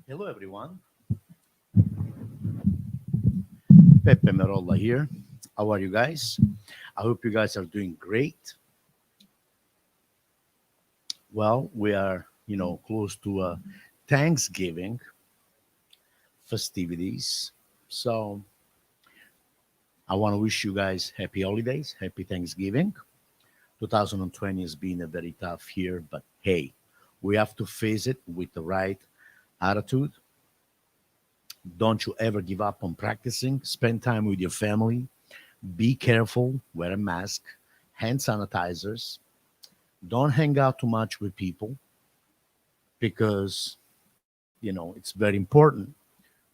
Hello, everyone. Peppe Merolla here. How are you guys? I hope you guys are doing great. Well, we are, close to Thanksgiving festivities. So I want to wish you guys happy holidays, happy Thanksgiving. 2020 has been a very tough year, but hey, we have to face it with the right attitude. Don't you ever give up on practicing. Spend time with your family. Be careful. Wear a mask. Hand sanitizers. Don't hang out too much with people because, it's very important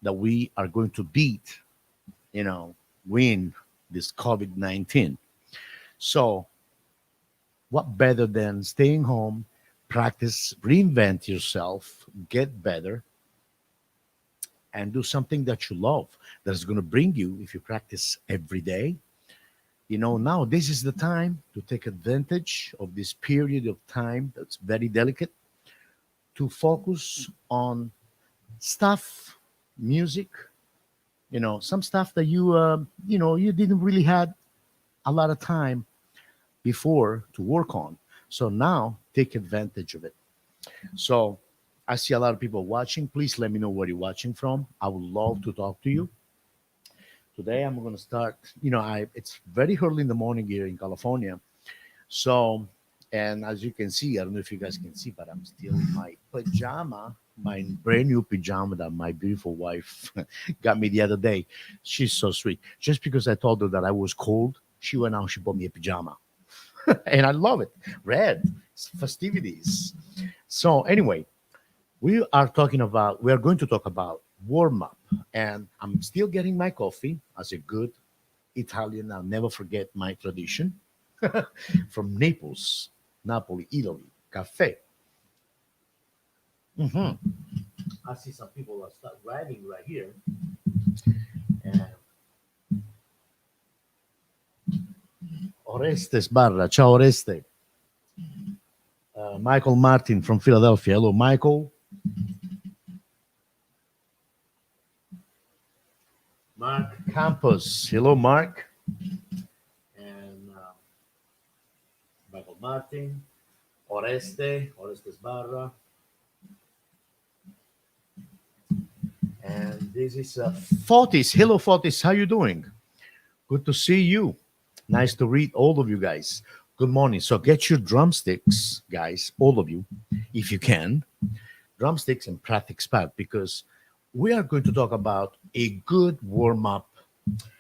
that we are going to beat, win this COVID 19. So, what better than staying home, practice, reinvent yourself, get better, and do something that you love that's going to bring you if you practice every day. Now this is the time to take advantage of this period of time that's very delicate to focus on stuff, music, some stuff that you didn't really had a lot of time before to work on. So now take advantage of it. So I see a lot of people watching. Please let me know where you're watching from. I would love to talk to you. Today I'm going to start, I it's very early in the morning here in California. So, and as you can see, I don't know if you guys can see, but I'm still in my pajama, my brand new pajama that my beautiful wife got me the other day. She's so sweet. Just because I told her that I was cold, she went out, she bought me a pajama. And I love it. Red, festivities. So, anyway, we are going to talk about warm up. And I'm still getting my coffee as a good Italian. I'll never forget my tradition from Naples, Napoli, Italy. Cafe. Hmm. I see some people are start writing right here. And Orestes Barra. Ciao, Oreste. Michael Martin from Philadelphia. Hello, Michael. Mark Campos. Hello, Mark. And Michael Martin. Orestes Barra. And this is Fotis. Hello, Fotis. How you doing? Good to see you. Nice to read all of you guys. Good morning. So get your drumsticks, guys, all of you, if you can. Drumsticks and practice pad because we are going to talk about a good warm up.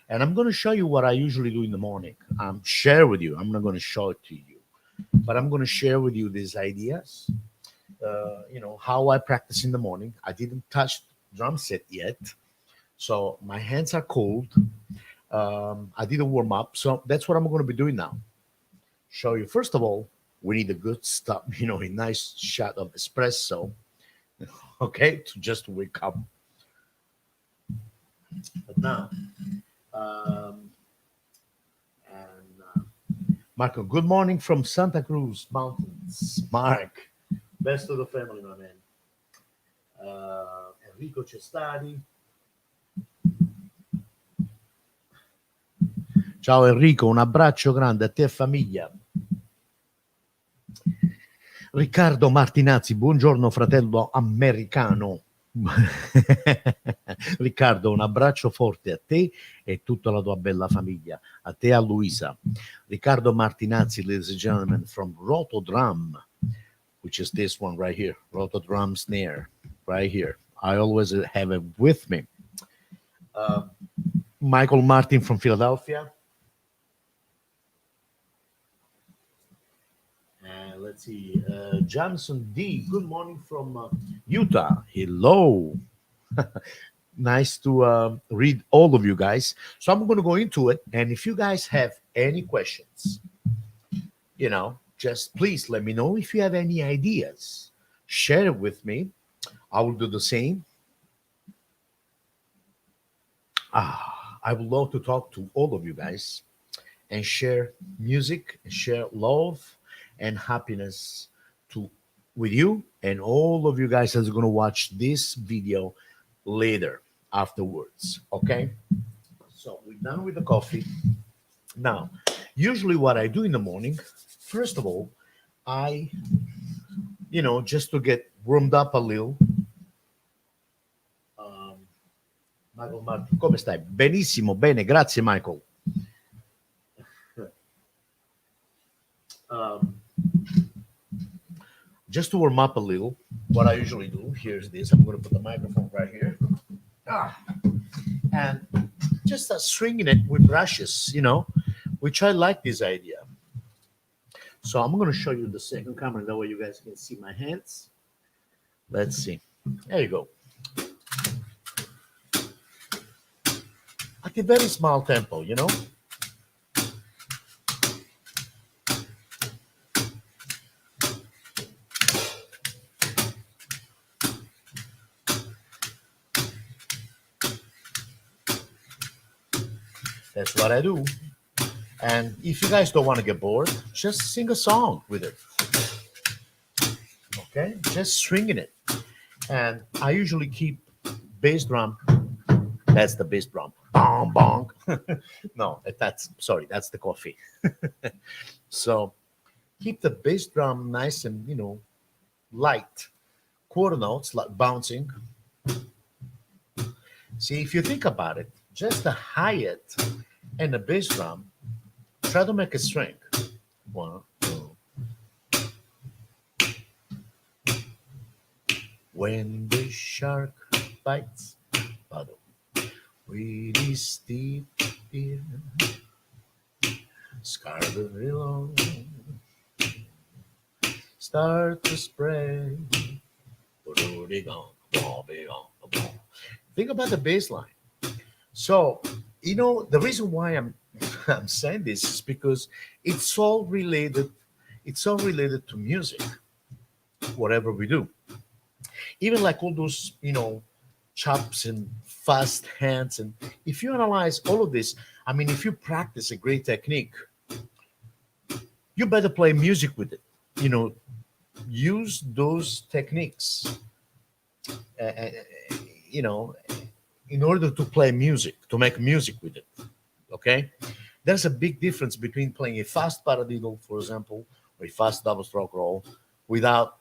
And I'm going to show you what I usually do in the morning. Share with you. I'm not going to show it to you, but I'm going to share with you these ideas. How I practice in the morning. I didn't touch drum set yet, so my hands are cold. I did a warm up, so that's what I'm going to be doing now. Show you first of all, we need a good stuff, a nice shot of espresso, okay, to just wake up. But now, and Marco, good morning from Santa Cruz Mountains. Mark, best of the family, my man. Enrico Cestari. Ciao Enrico, un abbraccio grande a te e famiglia. Riccardo Martinazzi, buongiorno fratello americano. Riccardo, un abbraccio forte a te e tutta la tua bella famiglia, a te e a Luisa. Riccardo Martinazzi, ladies and gentlemen, from Rotodrum, which is this one right here, Rotodrum snare, right here. I always have it with me. Michael Martin from Philadelphia. Let's see, Johnson D. Good morning from Utah. Hello. Nice to read all of you guys. So I'm going to go into it. And if you guys have any questions, just please let me know. If you have any ideas, share it with me. I will do the same. I would love to talk to all of you guys and share music, and share love and happiness with you and all of you guys that's going to watch this video later afterwards. Okay, so we're done with the coffee. Now, usually what I do in the morning, first of all, I just to get warmed up a little. Michael Martin, come stai? Benissimo, bene, grazie Michael. Just to warm up a little, what I usually do, here's this. I'm going to put the microphone right here. And just start stringing it with brushes, which I like this idea. So I'm going to show you the second camera. That way you guys can see my hands. Let's see. There you go. At a very small tempo, That's what I do. And if you guys don't want to get bored, just sing a song with it. Okay? Just stringing it. And I usually keep bass drum. That's the bass drum. Bong, bong. No, that's the coffee. So keep the bass drum nice and, light. Quarter notes, like bouncing. See, if you think about it, just the hi-hat and the bass drum, try to make a string. 1, 2. When the shark bites, paddle, really steep here, Scarlet start to spread. Think about the bass line. So, the reason why I'm saying this is because it's all related to music, whatever we do. Even like all those, chops and fast hands. And if you analyze all of this, if you practice a great technique, you better play music with it. Use those techniques, in order to play music, to make music with it. Okay? There's a big difference between playing a fast paradiddle, for example, or a fast double stroke roll without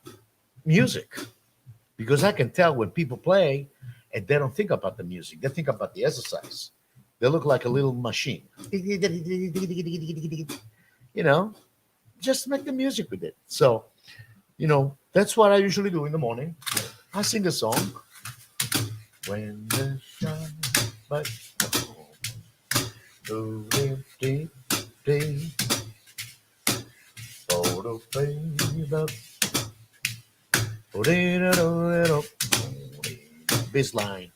music. Because I can tell when people play and they don't think about the music, they think about the exercise. They look like a little machine. Just make the music with it. So, that's what I usually do in the morning. I sing a song. When the sun bites bass line.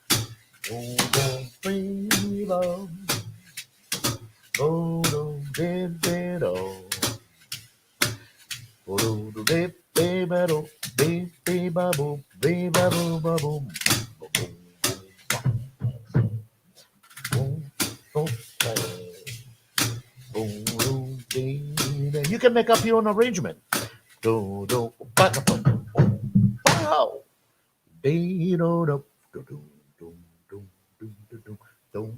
can make up your own arrangement. Do, do, ba, da, ba, wow. Dee, do, do, do, do, do, do, do, do, do,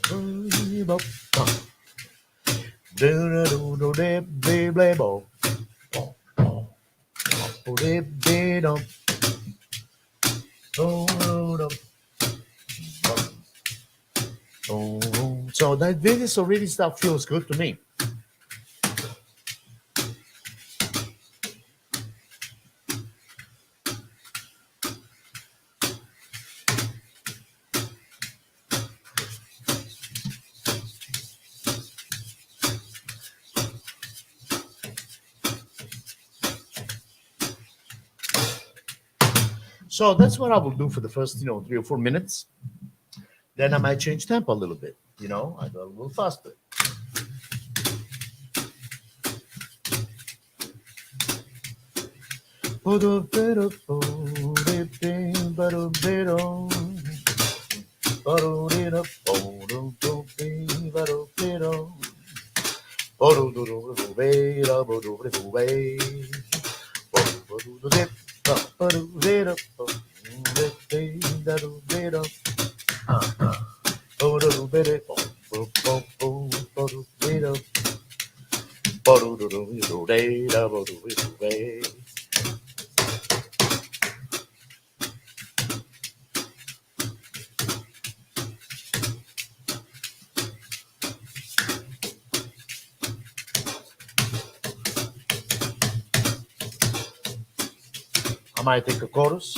do, do, ba, ba. Do, do, do, do, de, de, ble, bo. Bo, bo, bo, de, de, do. Do, do, do, bo, do. So that this already stuff feels good to me. So that's what I will do for the first, 3 or 4 minutes. Then I might change tempo a little bit. I go a little faster. I might take a chorus.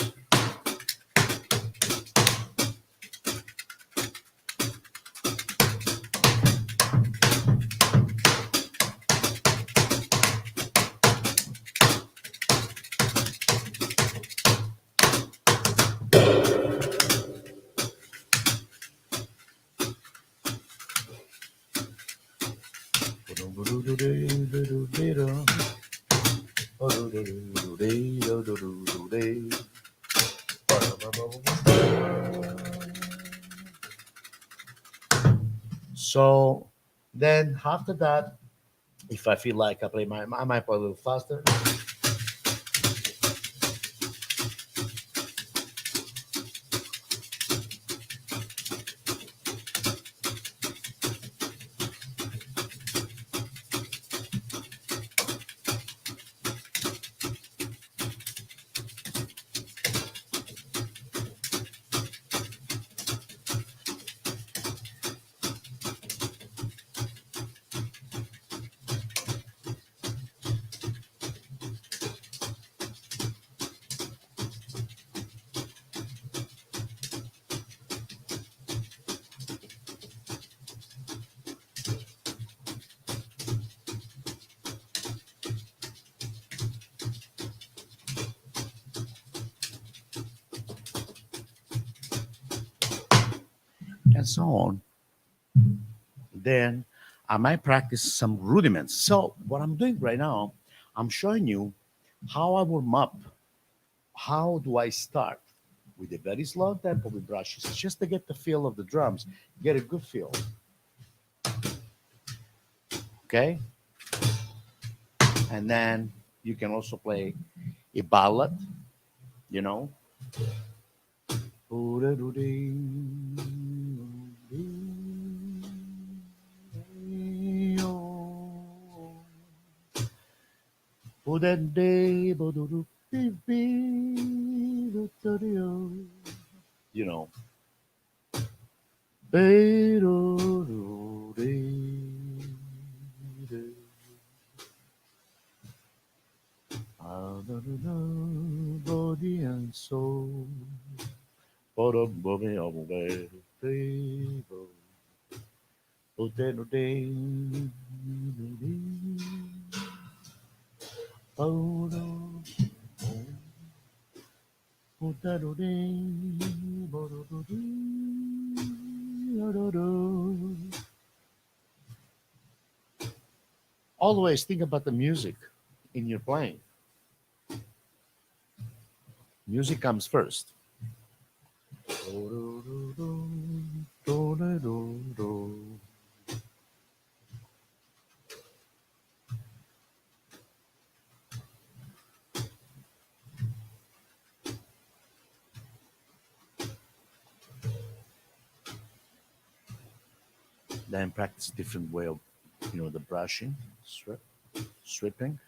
So then after that, if I feel like I might play a little faster. And so on. Then I might practice some rudiments. So what I'm doing right now, I'm showing you how I warm up. How do I start? With a very slow tempo with brushes, just to get the feel of the drums, get a good feel. Okay? And then you can also play a ballad, you know. You know. Body and soul. Always think about the music in your playing. Music comes first. Then practice different way of, the brushing, stripping.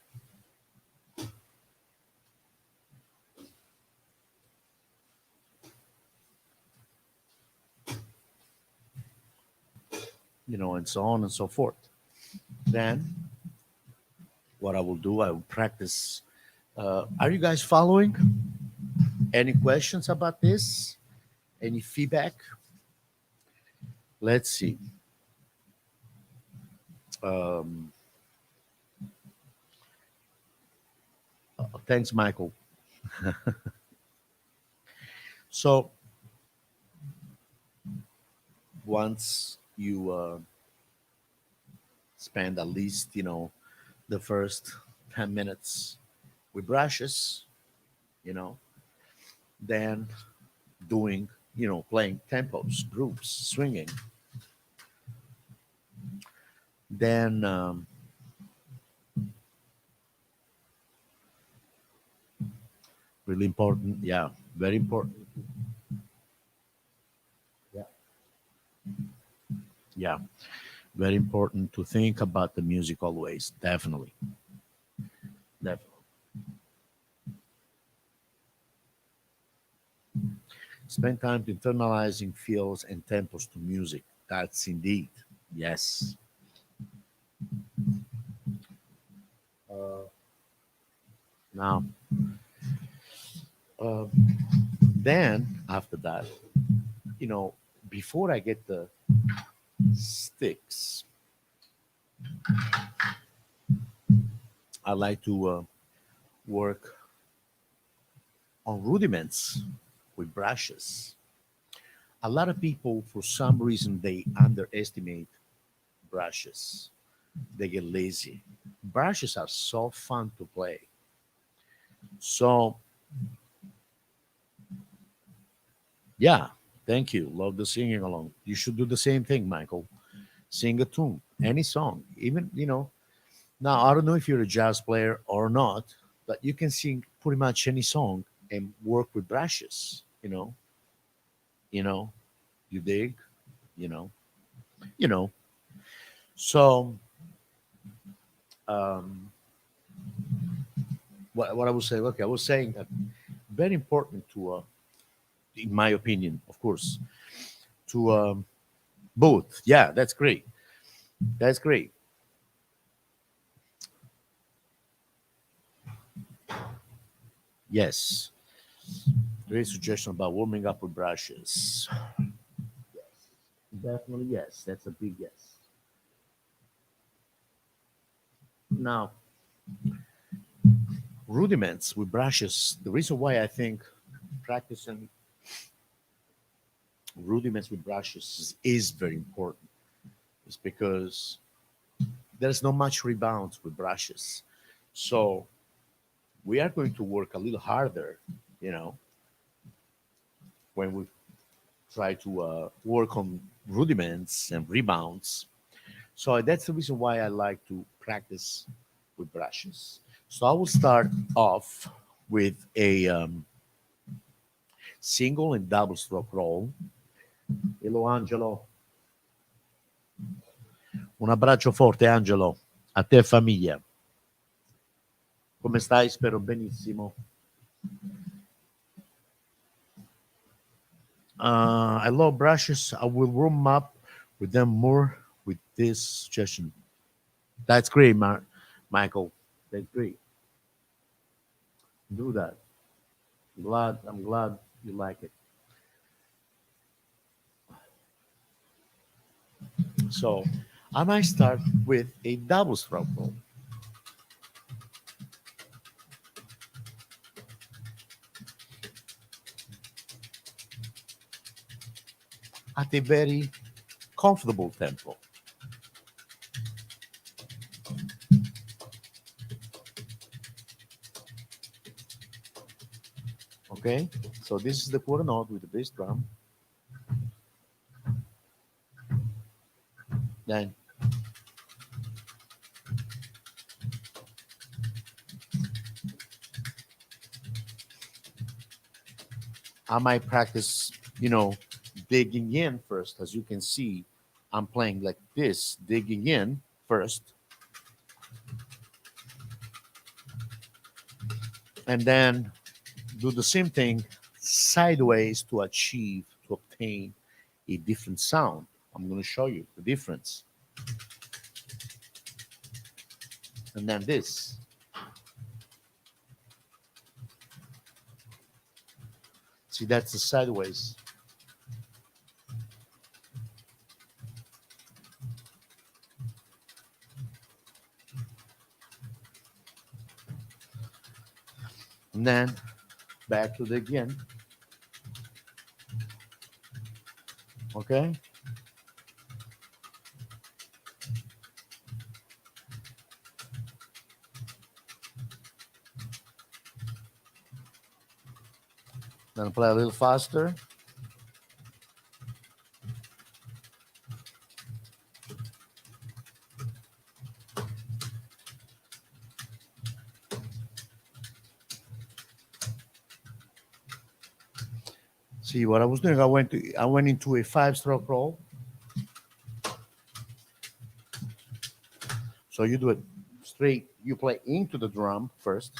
And so on and so forth. Then what I will do, I will practice. Are you guys following? Any questions about this? Any feedback? Let's see. Um, Thanks, Michael. So once you spend at least, the first 10 minutes with brushes, you know, then doing, playing tempos, groups, swinging, then really important. Yeah, very important. Yeah. Yeah, very important to think about the music always. Definitely. Definitely. Spend time internalizing feels and tempos to music. That's indeed. Yes. Uh, Now, uh, then after that, you know, before I get the sticks, I like to work on rudiments with brushes. A lot of people, for some reason, they underestimate brushes. They get lazy. Brushes are so fun to play. So, yeah, thank you. Love the singing along. You should do the same thing, Michael. Sing a tune, any song, even, now, I don't know if you're a jazz player or not, but you can sing pretty much any song and work with brushes, you know, you dig, you know, you know. So, um, what I was saying, okay, I was saying that very important to, in my opinion, of course, to both. Yeah, that's great. That's great. Yes. Great suggestion about warming up with brushes. Definitely yes. That's a big yes. Now, rudiments with brushes. The reason why I think practicing rudiments with brushes is very important is because there's not much rebounds with brushes. So we are going to work a little harder, you know, when we try to work on rudiments and rebounds. So that's the reason why I like to practice with brushes. So I will start off with a single and double stroke roll. Hello, Angelo. Un abbraccio forte, Angelo. A te e famiglia. Come stai? Spero benissimo. I love brushes. I will warm up with them more with this suggestion. That's great, Michael. That's great. Do that. I'm glad you like it. So I might start with a double stroke roll at a very comfortable tempo. Okay, so this is the quarter note with the bass drum. Then I might practice, digging in first. As you can see, I'm playing like this, digging in first, and then do the same thing sideways to achieve, to obtain a different sound. I'm going to show you the difference. And then this. See, that's the sideways. And then back to the again. Okay? Then play a little faster. See what I was doing? I went into a 5-stroke roll. So you do it straight. You play into the drum first,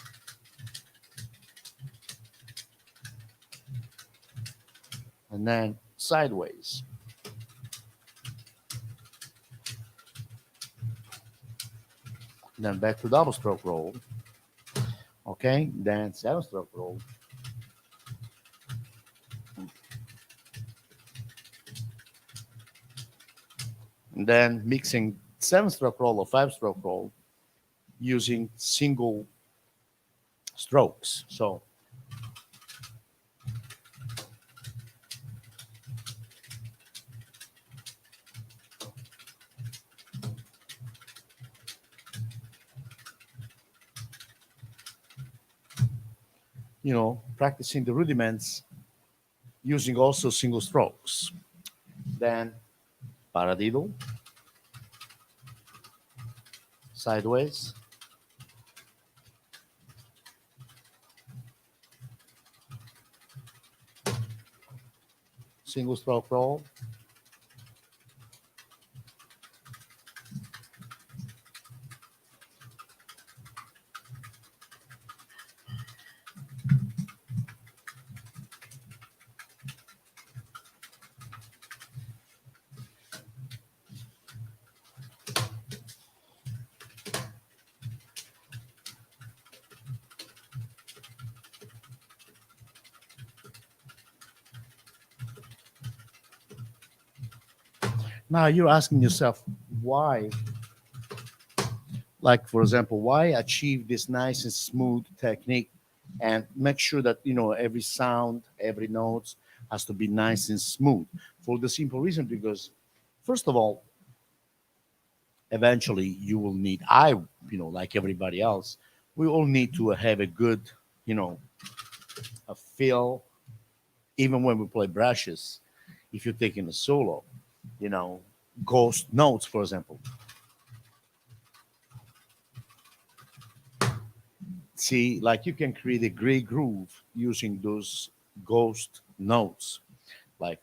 and then sideways. Then back to double stroke roll. Okay, then 7-stroke roll. And then mixing 7-stroke roll or 5-stroke roll using single strokes. So, practicing the rudiments using also single strokes. Then paradiddle, sideways, single stroke roll, now you're asking yourself, why, like for example, why achieve this nice and smooth technique and make sure that, every sound, every note has to be nice and smooth? For the simple reason, because first of all, eventually you will need, like everybody else, we all need to have a good, you know, a feel, even when we play brushes. If you're taking a solo, you know, ghost notes, for example. See, like you can create a great groove using those ghost notes. Like,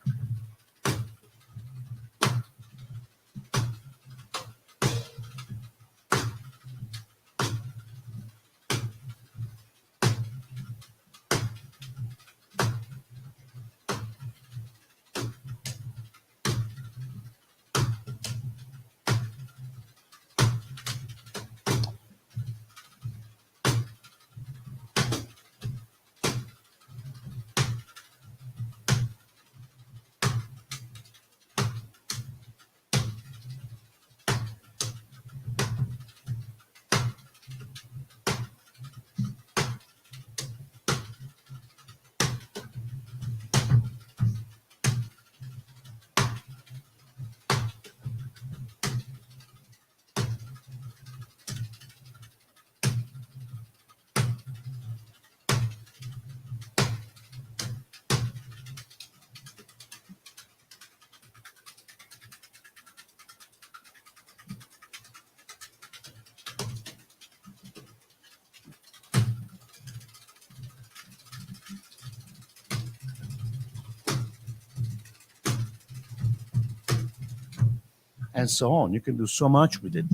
and so on. You can do so much with it.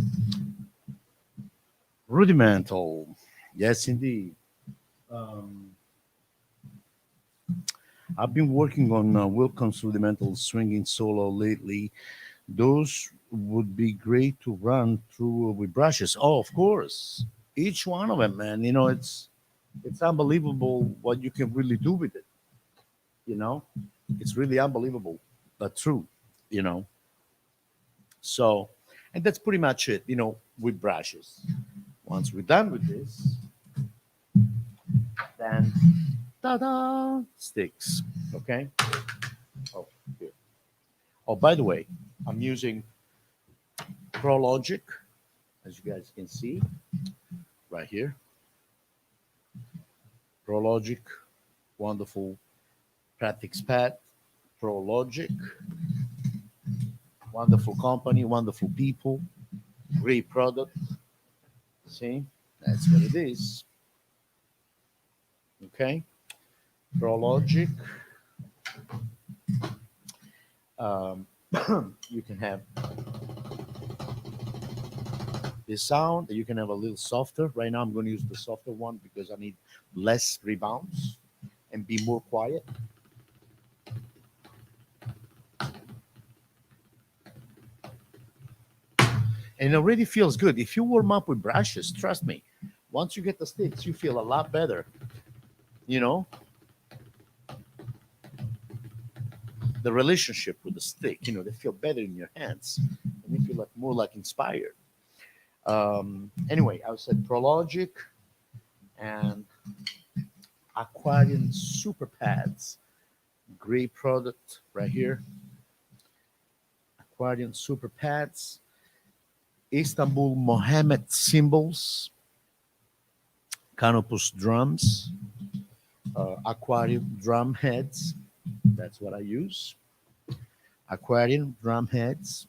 Rudimental, yes, indeed. Um, I've been working on Wilkins Rudimental swinging solo lately. Those would be great to run through with brushes. Oh, of course, each one of them, man. It's unbelievable what you can really do with it. You know, it's really unbelievable, but true. You know, so and that's pretty much it. With brushes. Once we're done with this, then ta-da, sticks. Okay. Oh, here. Oh, by the way, I'm using ProLogic, as you guys can see right here. ProLogic, wonderful practice pad. ProLogic, wonderful company, wonderful people, great product. See, that's what it is. Okay, ProLogic. Um, you can have this sound. You can have a little softer. Right now, I'm going to use the softer one because I need less rebounds and be more quiet. And it already feels good. If you warm up with brushes, trust me, once you get the sticks, you feel a lot better. You know, the relationship with the stick, they feel better in your hands and you feel like more like inspired. Anyway, I said Prologic and Aquarian Super Pads. Great product right here. Aquarian Super Pads. Istanbul Mohammed Cymbals. Canopus Drums. Aquarium Drum Heads. That's what I use. Aquarium Drum Heads.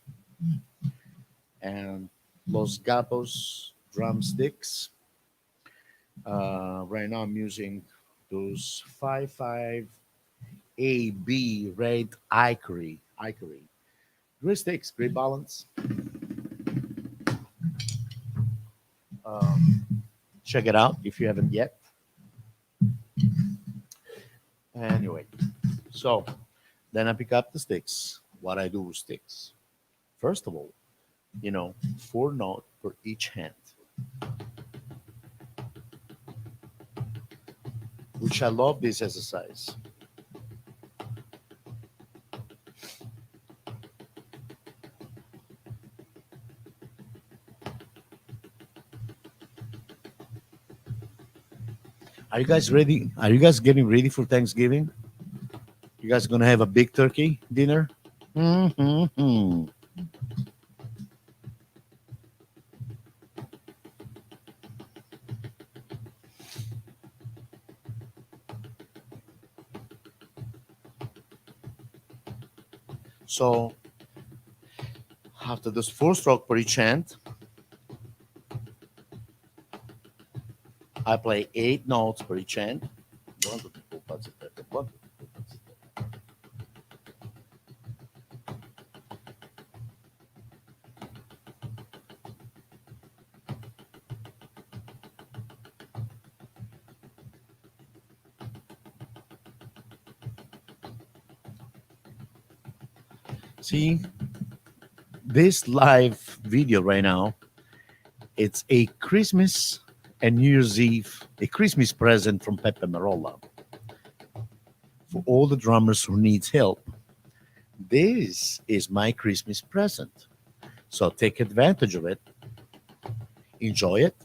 And Los Gabos Drumsticks. Right now I'm using those 55AB red ivory. Great sticks, great balance. Um, Check it out if you haven't yet. Anyway, so then I pick up the sticks. What I do with sticks. First of all, 4 notes for each hand, which I love this exercise. Are you guys ready? Are you guys getting ready for Thanksgiving? You guys gonna have a big turkey dinner? Hmm. So after this 4 stroke for each hand, I play 8 notes for each hand. One, two, three, four, five, six, seven, one, two, three, four, five, six, seven. See, this live video right now, it's a Christmas and New Year's Eve, a Christmas present from Peppe Merolla for all the drummers who needs help. This is my Christmas present. So take advantage of it, enjoy it,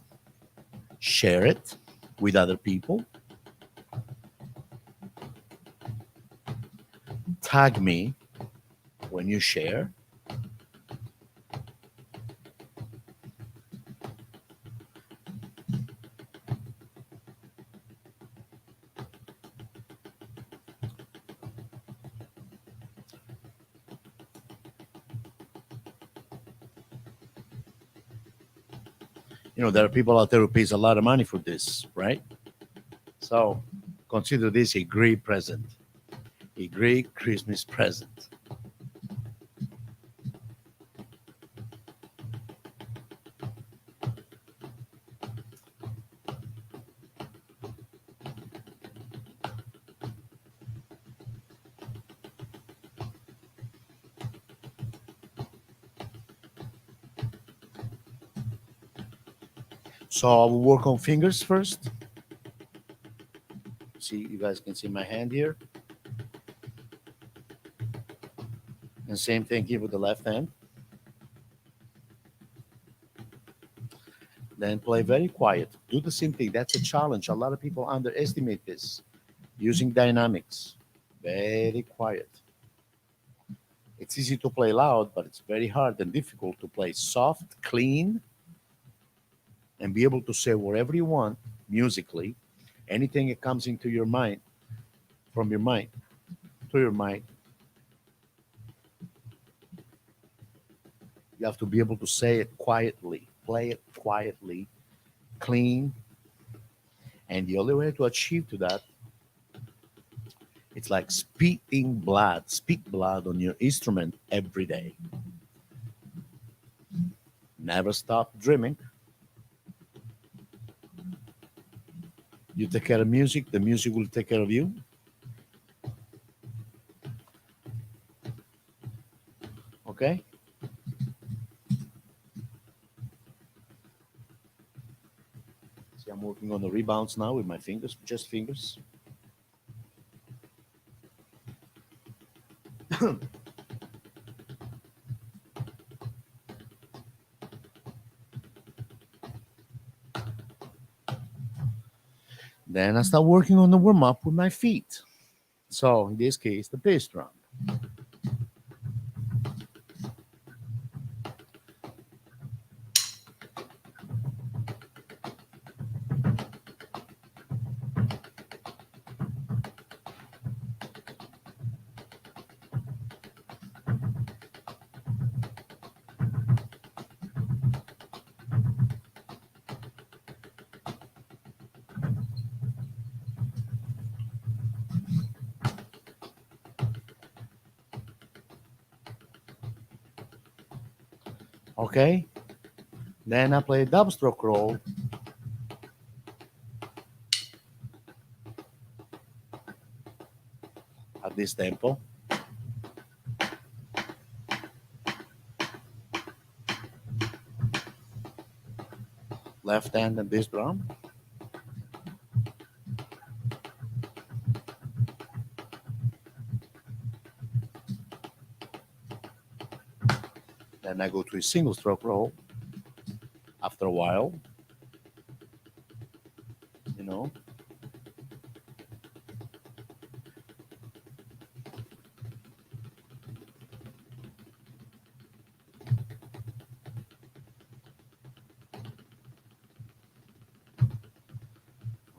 share it with other people, tag me when you share. There are people out there who pays a lot of money for this, right? So consider this a great present, a great Christmas present. So I will work on fingers first. See, you guys can see my hand here. And same thing here with the left hand. Then play very quiet. Do the same thing. That's a challenge. A lot of people underestimate this. Using dynamics. Very quiet. It's easy to play loud, but it's very hard and difficult to play soft, clean, and be able to say whatever you want musically. Anything that comes into your mind, from your mind to your mind, you have to be able to say it quietly, play it quietly, clean. And the only way to achieve to that, it's like spitting blood, spit blood on your instrument every day. Never stop dreaming. You take care of music, the music will take care of you. Okay? See, I'm working on the rebounds now with my fingers, just fingers. Then I start working on the warm up with my feet. So in this case, the bass drum. Okay? Then I play a double stroke roll at this tempo. Left hand and this drum. Then I go to a single stroke roll after a while, you know.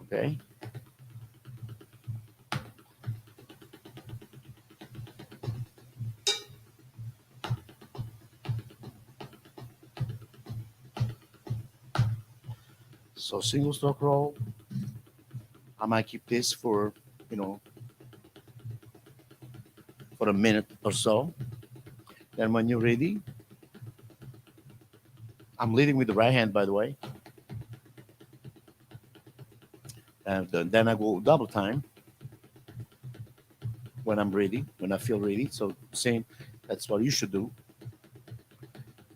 Okay. So single stroke roll. I might keep this for, you know, for a minute or so. Then when you're ready, I'm leading with the right hand, by the way. And then I go double time when I'm ready, when I feel ready. So same, that's what you should do.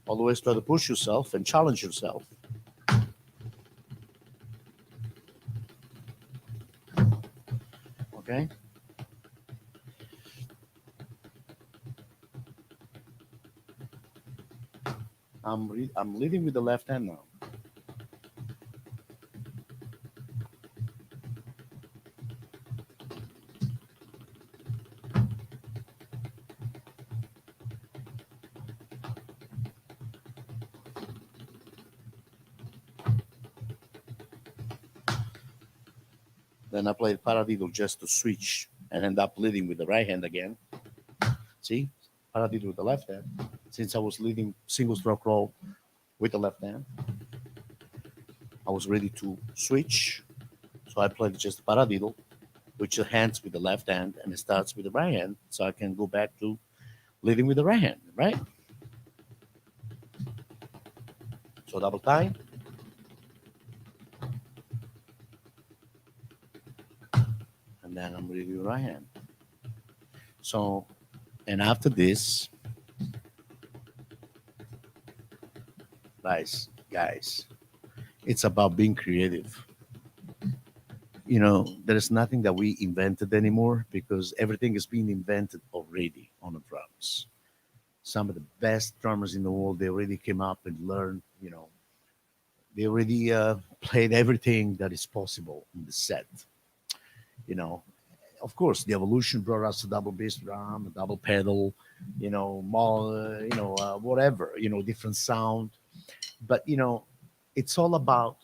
Always try to push yourself and challenge yourself. Okay. I'm leading with the left hand now. Then I play paradiddle just to switch and end up leading with the right hand again. See, paradiddle with the left hand. Since I was leading single stroke roll with the left hand, I was ready to switch. So I played just paradiddle, which hands with the left hand, and it starts with the right hand, so I can go back to leading with the right hand, right? So double time, and then I'm ready with the right hand. So, and after this, guys, It's about being creative. There is nothing that we invented anymore because everything is being invented already on the drums. Some of the best drummers in the world, they already came up and learned, they already played everything that is possible in the set. You know, of course, the evolution brought us a double bass drum, a double pedal, more, whatever, different sound. But it's all about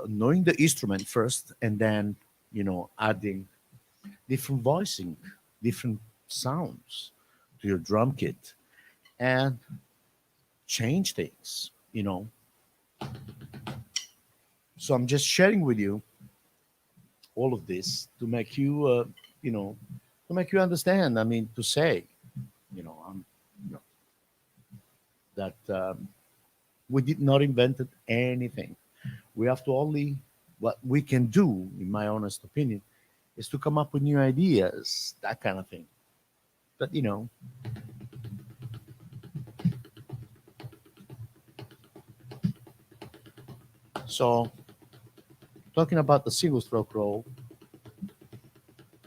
knowing the instrument first, and then adding different voicing, different sounds to your drum kit, and change things. So I'm just sharing with you all of this to make you, you know, to make you understand. I mean, to say, you know, um, you know that we did not invented anything. We have to only what we can do, in my honest opinion, is to come up with new ideas, that kind of thing. But so talking about the single stroke roll,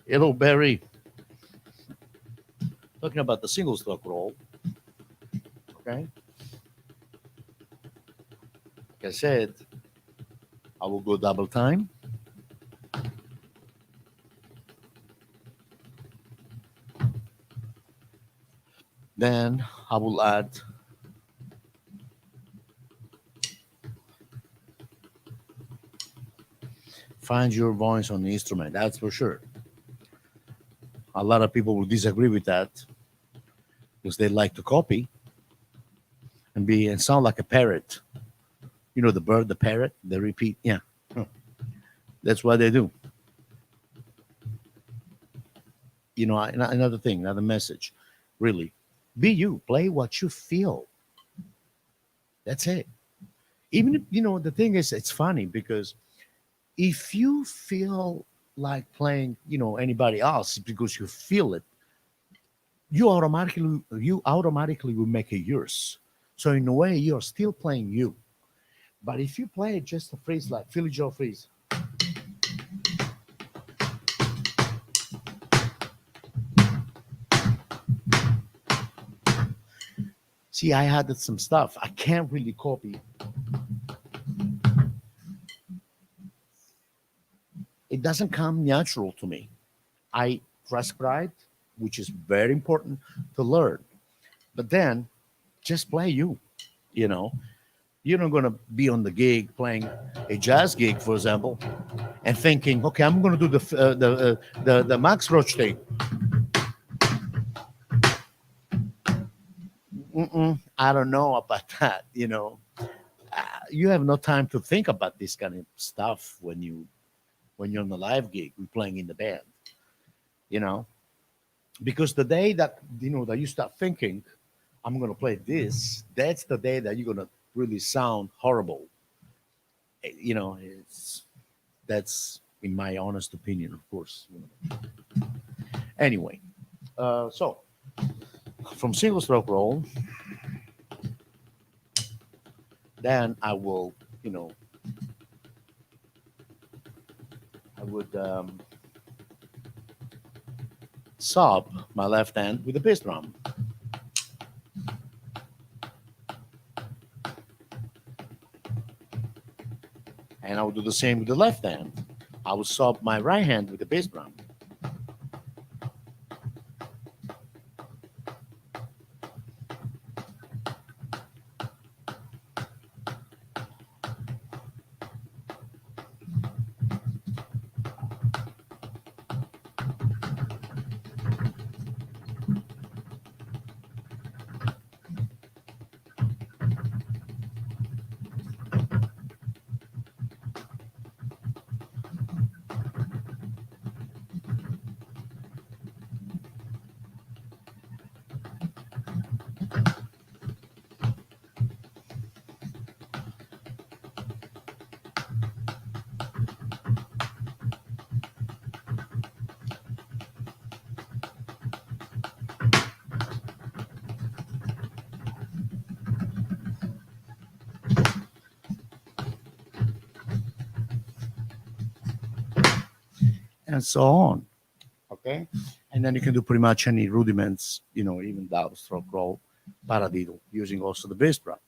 it'll vary. Talking about the single stroke roll, okay? Like I said, I will go double time. Then I will add find your voice on the instrument. That's for sure. A lot of people will disagree with that because they like to copy and sound like a parrot. You know the bird, the parrot, they repeat. Yeah, huh. That's what they do. Another thing, another message. Really, be you. Play what you feel. That's it. Even if the thing is, it's funny because if you feel like playing, anybody else because you feel it, you automatically will make it yours. So in a way, you're still playing you. But if you play just a phrase like Philly Joe phrase, see, I added some stuff. I can't really copy. It doesn't come natural to me. I transcribed, which is very important to learn. But then just play you. You know, you're not going to be on the gig playing a jazz gig, for example, and thinking, okay, I'm going to do the Max Roach thing. I don't know about that. You have no time to think about this kind of stuff when you're on the live gig, we're playing in the band. You know, because the day that you start thinking, I'm going to play this, that's the day that you're going to really sound horrible. It's that's in my honest opinion, of course. Anyway, so from single stroke roll, then I will, I would sub my left hand with the bass drum, and I will do the same with the left hand. I will sub my right hand with the bass drum. and so on. Okay, and then you can do pretty much any rudiments, even downstroke roll, paradiddle, using also the bass drum.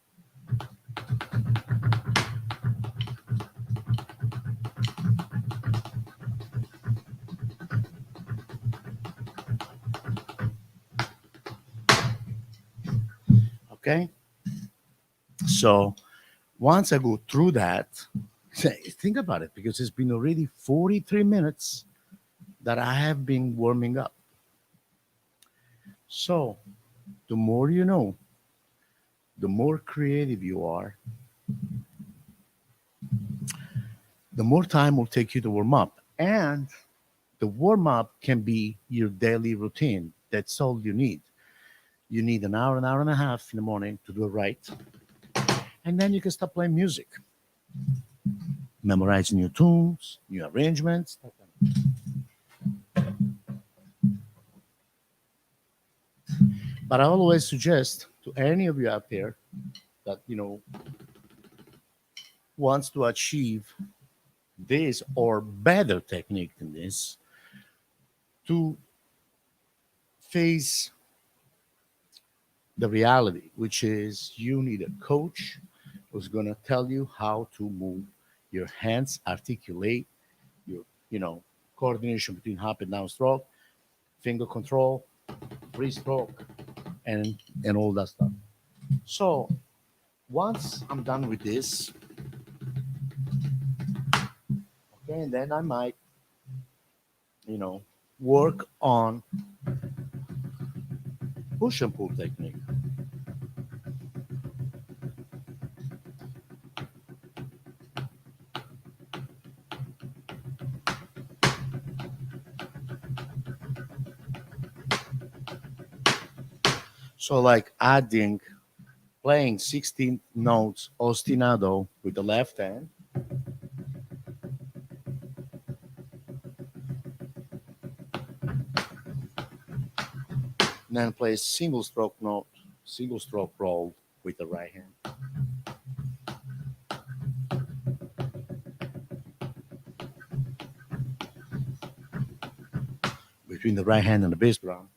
Okay, so once I go through that, think about it, because it's been already 43 minutes that I have been warming up. So the more you know, the more creative you are, the more time will take you to warm up. And the warm up can be your daily routine. That's all you need. You need an hour and a half in the morning to do it right. And then you can start playing music, memorizing new tunes, new arrangements. But I always suggest to any of you out there that, wants to achieve this or better technique than this, to face the reality, which is you need a coach who's going to tell you how to move your hands, articulate your, coordination between up and down stroke, finger control, free stroke, and all that stuff. So once I'm done with this, okay, and then I might, you know, work on push and pull technique. So like adding, playing 16 notes ostinato with the left hand, and then play single stroke note, single stroke roll with the right hand. Between the right hand and the bass drum.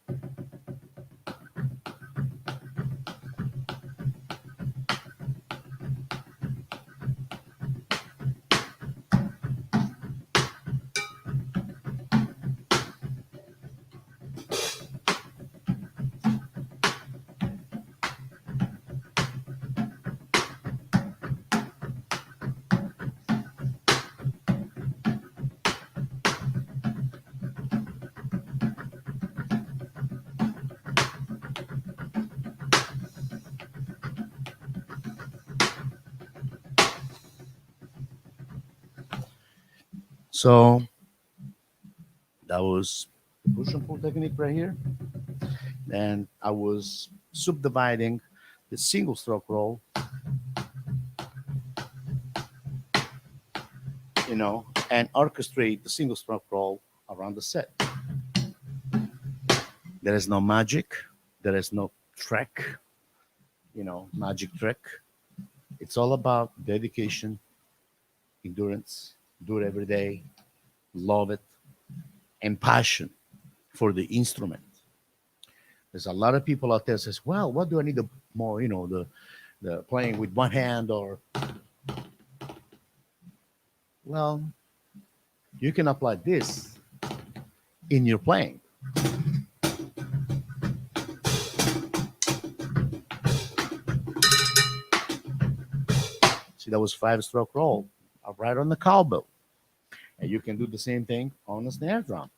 So that was the push and pull technique right here. And I was subdividing the single stroke roll, and orchestrate the single stroke roll around the set. There is no magic, there is no trick, magic trick. It's all about dedication, endurance, do it every day, love it, and passion for the instrument. There's a lot of people out there says, well, what do I need the more, the playing with one hand, or well, you can apply this in your playing. See, that was 5-stroke roll right on the cowbell. And you can do the same thing on the snare drum.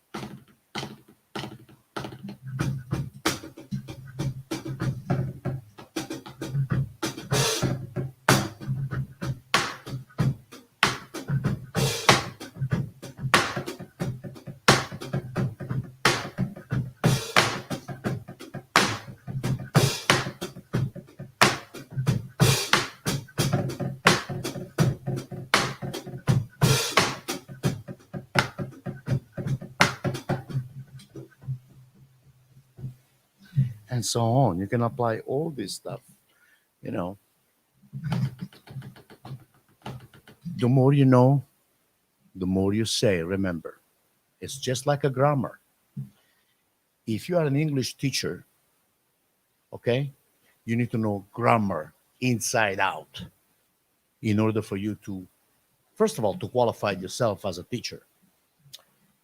And so on. You can apply all this stuff. You know, the more you know, the more you say. Remember, It's just like a grammar. If you are an English teacher, okay, you need to know grammar inside out in order for you to, first of all, to qualify yourself as a teacher,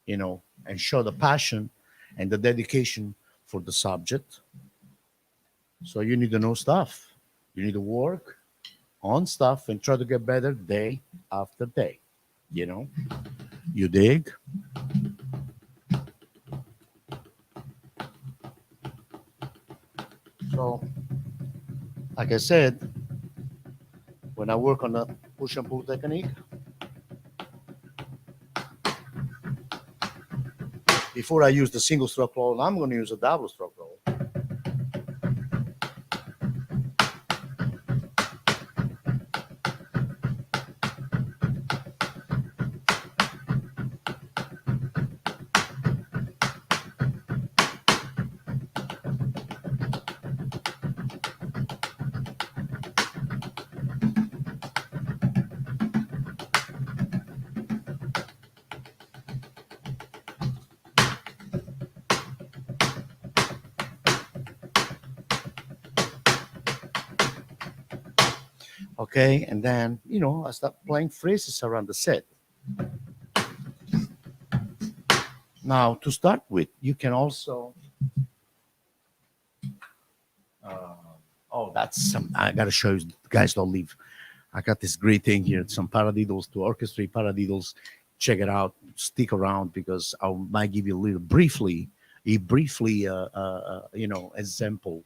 and show the passion and the dedication for the subject. So you need to know stuff. You need to work on stuff and try to get better day after day. You know, you dig? So, like I said, when I work on the push and pull technique, before I use the single stroke roll, I'm going to use a double stroke roll. Okay, and then I start playing phrases around the set. Now, to start with, you can also. Uh, oh, that's some. I gotta show you, guys. Don't leave. I got this great thing here. Some paradiddles to orchestrate paradiddles. Check it out. Stick around because I might give you a briefly example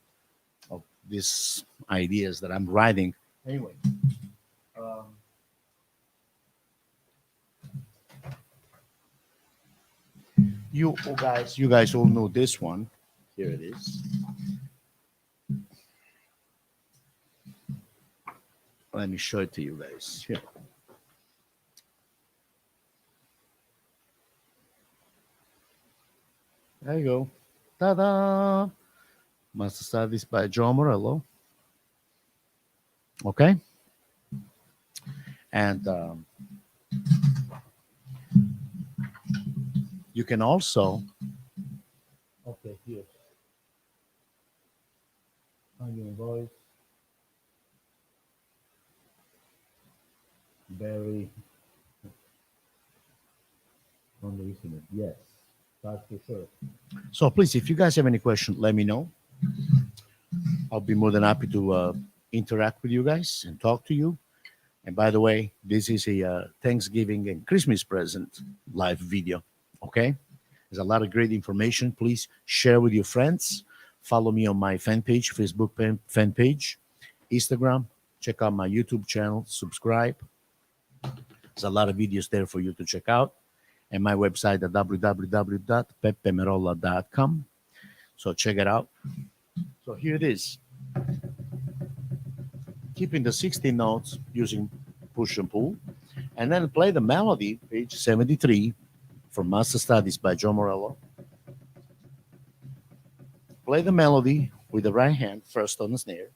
of these ideas that I'm writing. Anyway, um, you guys all know this one. Here it is. Let me show it to you guys. Here. There you go. Ta-da! Master Studies by Joe Morello. Okay, and you can also. Okay, here. On your voice. Very on the internet. Yes, that's for sure. So please, if you guys have any questions, let me know. I'll be more than happy to interact with you guys and talk to you. And by the way, this is a Thanksgiving and Christmas present live video. Okay, there's a lot of great information. Please share with your friends. Follow me on my fan page, Facebook fan page, Instagram. Check out my YouTube channel. Subscribe. There's a lot of videos there for you to check out. And my website at www.peppemerolla.com. So check it out. So here it is. Keeping the 16 notes using push and pull. And then play the melody, page 73, from Master Studies by Joe Morello. Play the melody with the right hand first on the snare.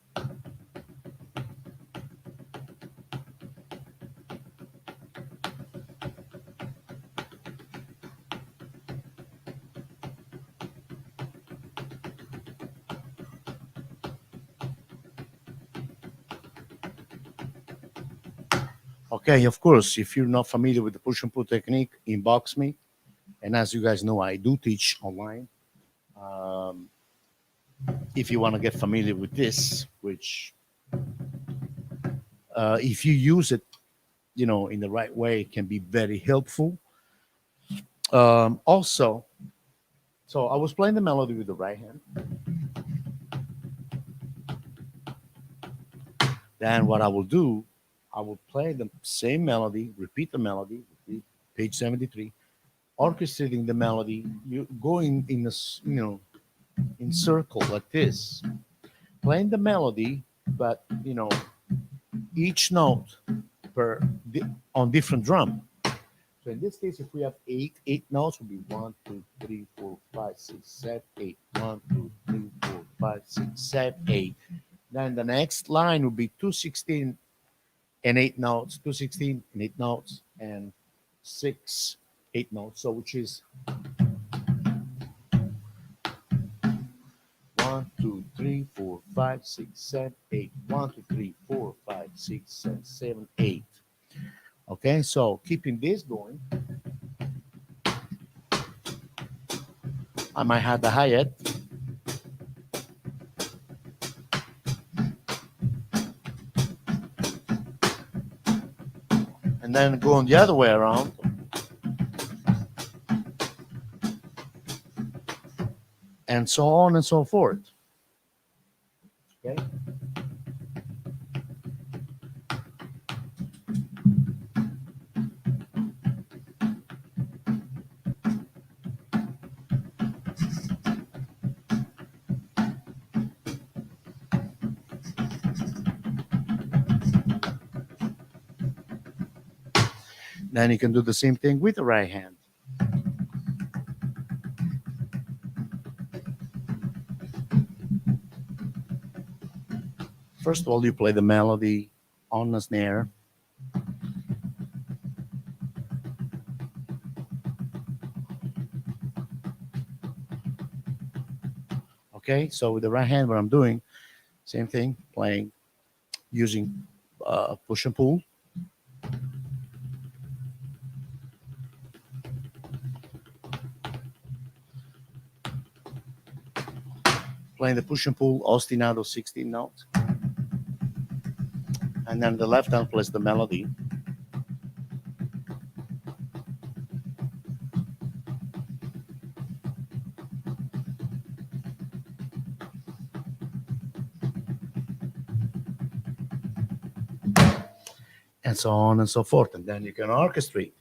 Okay, of course, if you're not familiar with the push and pull technique, inbox me. And as you guys know, I do teach online. Um, if you want to get familiar with this, which if you use it, in the right way, it can be very helpful. Also, so I was playing the melody with the right hand. Then what I will do, I will play the same melody, repeat the melody, page 73, orchestrating the melody. You going in in circle like this, playing the melody, but each note per on different drum. So in this case, if we have eight notes, will be 1, 2, 3, 4, 5, 6, 7, 8. 1, 2, 3, 4, 5, 6, 7, 8. Then the next line will be 216 and 8 notes, 216 and 8 notes, and 6, 8 notes. So which is 1, 2, 3, 4, 5, 6, 7, 8. 1, 2, 3, 4, 5, 6, 7, 7, 8. Okay, so keeping this going, I might have the hi-hat, and then going the other way around, and so on and so forth. Okay. Then you can do the same thing with the right hand. First of all, you play the melody on the snare. Okay, so with the right hand, what I'm doing, same thing, playing using push and pull. Playing the push and pull ostinato 16 notes. And then the left hand plays the melody. And so on and so forth. And then you can orchestrate.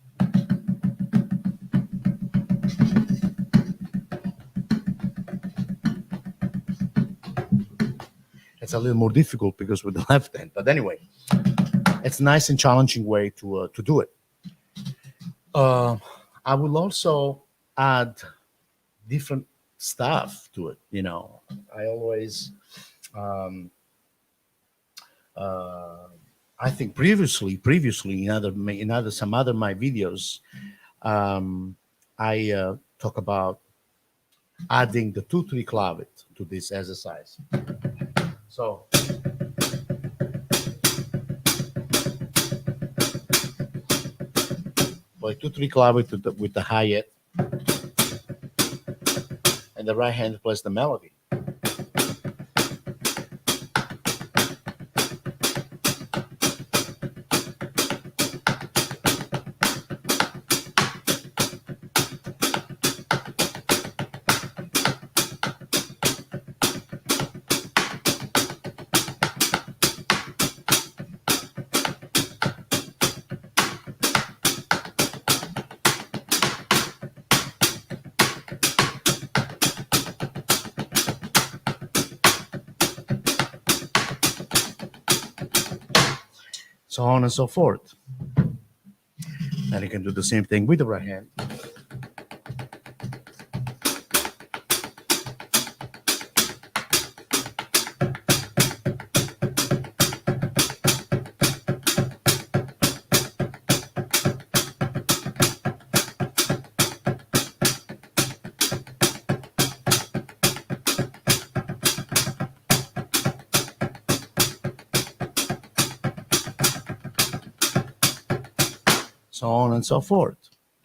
It's a little more difficult because with the left hand. But anyway, it's a nice and challenging way to do it. I will also add different stuff to it. You know, I always, I think previously in other some other my videos, I talk about adding the 2/3 clavet to this exercise. So play 2/3 clavet with the hi-hat, and the right hand plays the melody. So on and so forth. And you can do the same thing with the right hand. So on and so forth.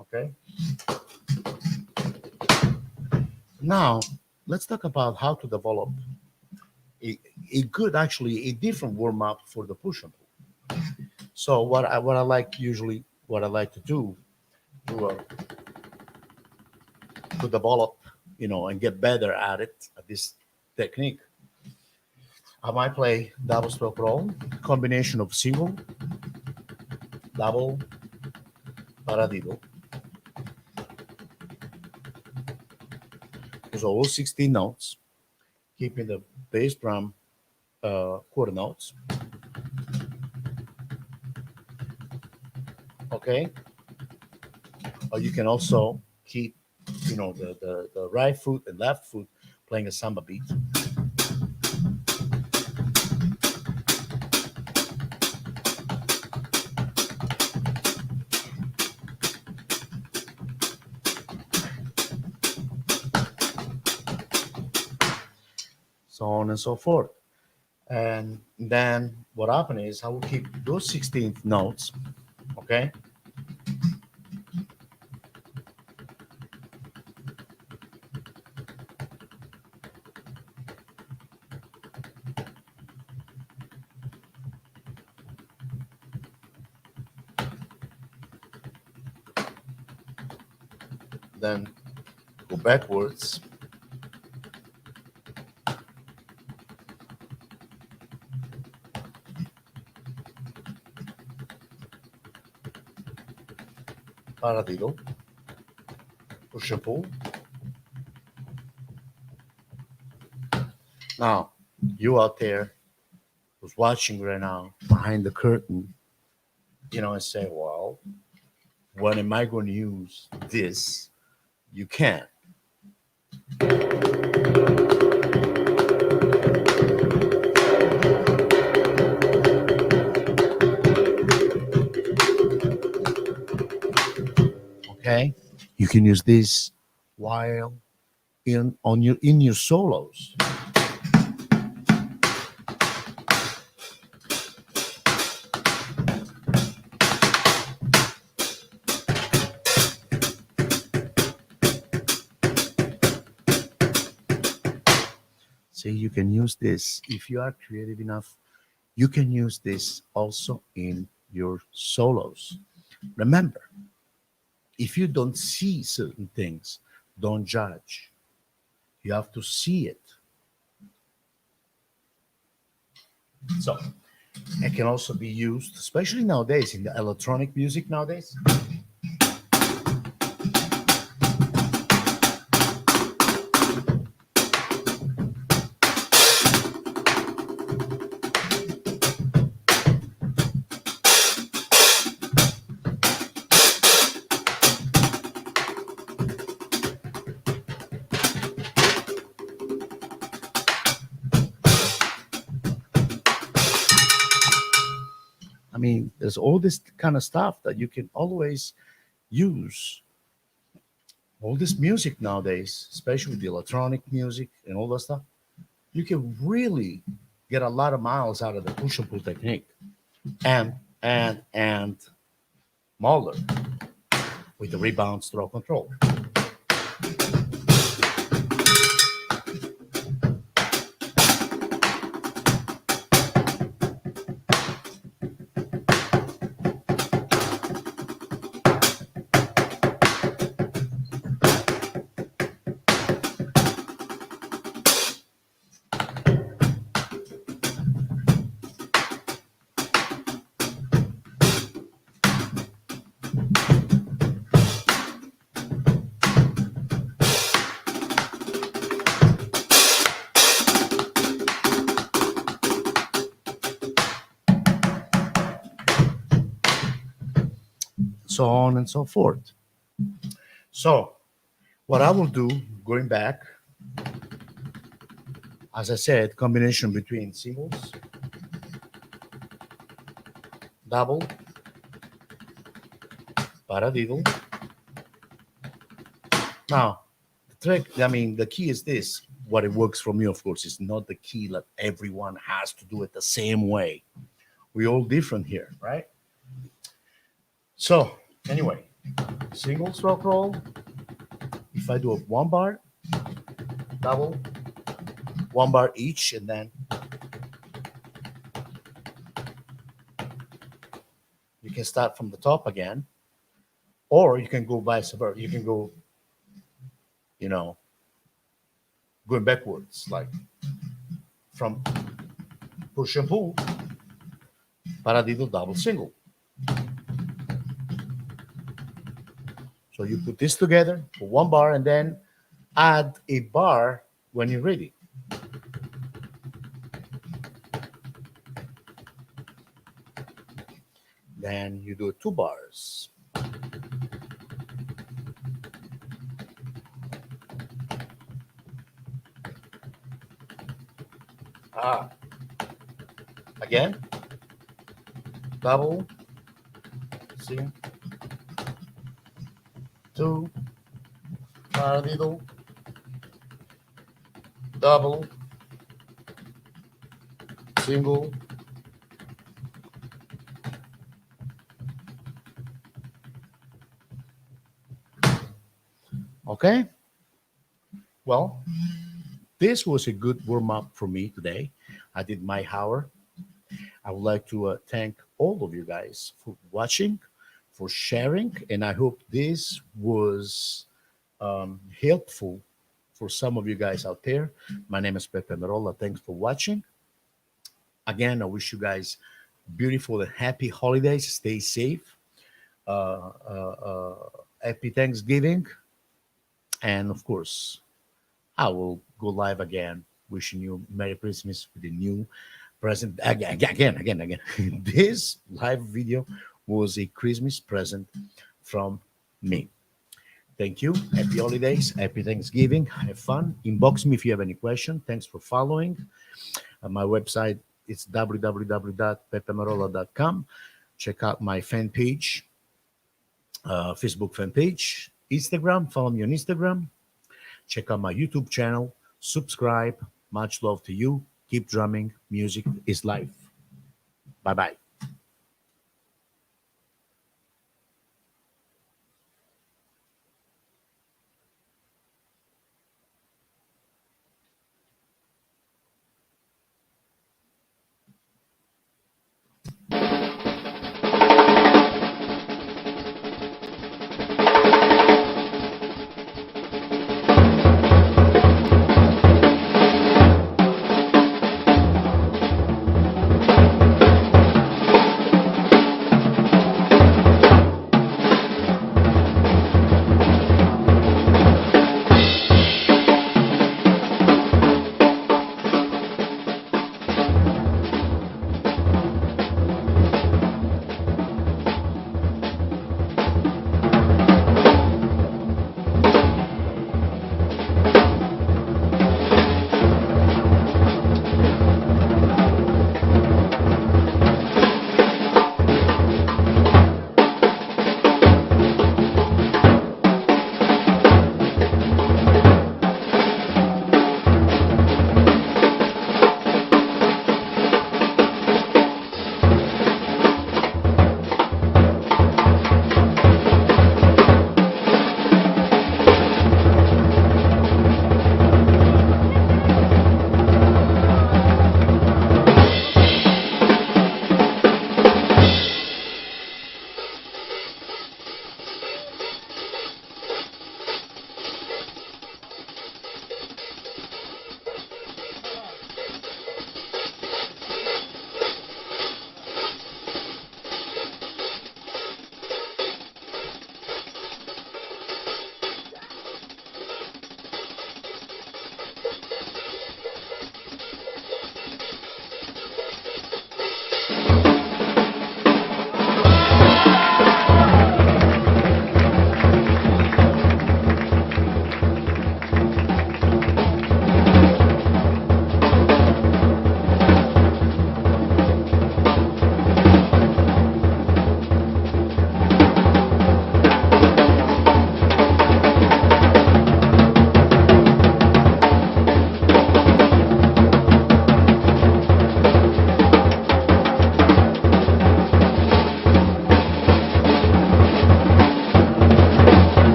Okay. Now let's talk about how to develop a good, actually a different warm up for the push and pull. So what I like usually what I like to do to develop, you know, and get better at it at this technique. I might play double stroke roll, combination of single, double, paradiddle. So all 16 notes, keeping the bass drum quarter notes. Okay. Or you can also keep, you know, the right foot and left foot playing a samba beat. on and so forth. And then what happened is I will keep those 16th notes, okay? Then go backwards. Paradiddle, push and pull. Now, you out there who's watching right now behind the curtain, and say, well, when am I going to use this? You can't. Okay? You can use this while in your solos. See, you can use this if you are creative enough. You can use this also in your solos. Remember, if you don't see certain things, don't judge. You have to see it. So it can also be used, especially nowadays in the electronic music nowadays. I mean, there's all this kind of stuff that you can always use. All this music nowadays, especially with the electronic music and all that stuff, you can really get a lot of miles out of the push and pull technique. And Mahler with the rebound stroke control. So on and so forth. So, what I will do, going back, as I said, combination between singles, double, paradiddle. Now, the trick, I mean, the key is this. What it works for me, of course, is not the key that everyone has to do it the same way. We're all different here, right? So, anyway, single stroke roll. If I do a one bar, double, one bar each, and then you can start from the top again, or you can go vice versa. You can go, you know, going backwards, like from push and pull, paradiddle, double, single. So you put this together for one bar and then add a bar when you're ready. Then you do 2 bars. Ah, again, double, see, two, paradiddle, double, single. Okay. Well, this was a good warm up for me today. I did my hour. I would like to thank all of you guys for watching, for sharing, and I hope this was helpful for some of you guys out there. My name is Pepe Merolla. Thanks for watching. Again, I wish you guys beautiful and happy holidays. Stay safe. Happy Thanksgiving. And of course, I will go live again, wishing you Merry Christmas with a new present. Again. This live video was a Christmas present from me. Thank you. Happy holidays. Happy Thanksgiving. Have fun. Inbox me if you have any question. Thanks for following. My website is www.pepemerolla.com. Check out my fan page, Facebook fan page, Instagram. Follow me on Instagram. Check out my YouTube channel. Subscribe. Much love to you. Keep drumming. Music is life. Bye bye.